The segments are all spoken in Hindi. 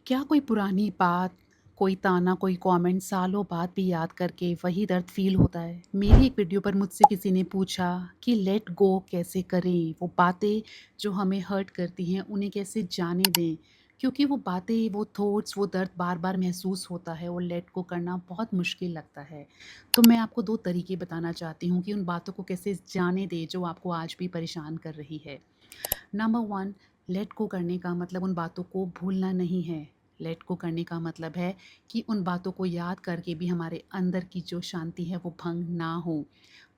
क्या कोई पुरानी बात, कोई ताना, कोई कमेंट सालों बाद भी याद करके वही दर्द फ़ील होता है? मेरी एक वीडियो पर मुझसे किसी ने पूछा कि लेट गो कैसे करें? वो बातें जो हमें हर्ट करती हैं, उन्हें कैसे जाने दें? क्योंकि वो बातें, वो थॉट्स, वो दर्द बार-बार महसूस होता है और लेट गो करना बहुत मुश्किल लगता है। तो मैं आपको 2 तरीके बताना चाहती हूँ कि उन बातों को कैसे जाने दें, जो आपको आज भी परेशान कर रही है। नंबर 1, लेट गो करने का मतलब उन बातों को भूलना नहीं है। लेट गो करने का मतलब है कि उन बातों को याद करके भी हमारे अंदर की जो शांति है वो भंग ना हो।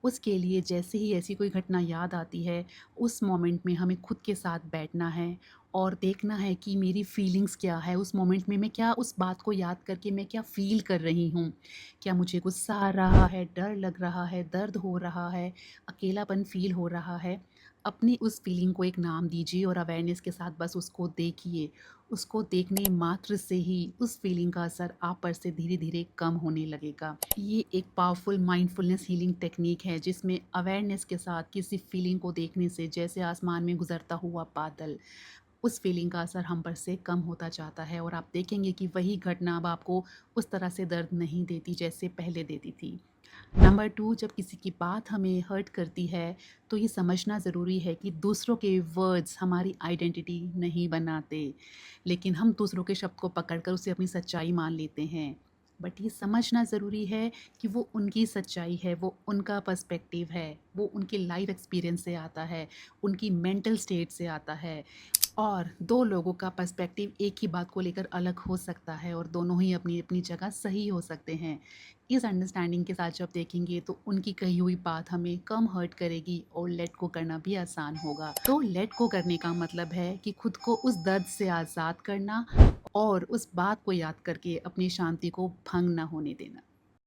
उसके लिए जैसे ही ऐसी कोई घटना याद आती है, उस मोमेंट में हमें खुद के साथ बैठना है और देखना है कि मेरी फीलिंग्स क्या है उस मोमेंट में, मैं क्या उस बात को याद करके मैं क्या फ़ील कर रही हूँ। क्या मुझे गुस्सा आ रहा है, डर लग रहा है, दर्द हो रहा है, अकेलापन फ़ील हो रहा है? अपनी उस फीलिंग को एक नाम दीजिए और अवेयरनेस के साथ बस उसको देखिए। उसको देखने मात्र से ही उस फीलिंग का असर आप पर से धीरे-धीरे कम होने लगेगा। ये एक पावरफुल माइंडफुलनेस हीलिंग टेक्नीक है, जिसमें अवेयरनेस के साथ किसी फीलिंग को देखने से, जैसे आसमान में गुजरता हुआ बादल, उस फीलिंग का असर हम पर से कम होता जाता है और आप देखेंगे कि वही घटना अब आपको उस तरह से दर्द नहीं देती जैसे पहले देती थी। नंबर 2, जब किसी की बात हमें हर्ट करती है, तो ये समझना ज़रूरी है कि दूसरों के वर्ड्स हमारी आइडेंटिटी नहीं बनाते, लेकिन हम दूसरों के शब्द को पकड़कर उसे अपनी सच्चाई मान लेते हैं। बट ये समझना ज़रूरी है कि वो उनकी सच्चाई है, वो उनका पर्सपेक्टिव है, वो उनके लाइफ एक्सपीरियंस से आता है, उनकी मेंटल स्टेट से आता है। और 2 लोगों का पर्सपेक्टिव एक ही बात को लेकर अलग हो सकता है और दोनों ही अपनी-अपनी जगह सही हो सकते हैं। इस अंडरस्टैंडिंग के साथ जब देखेंगे तो उनकी कही हुई बात हमें कम हर्ट करेगी और लेट गो करना भी आसान होगा। तो लेट गो करने का मतलब है कि खुद को उस दर्द से आज़ाद करना और उस बात को याद करके अपनी शांति को भंग ना होने देना।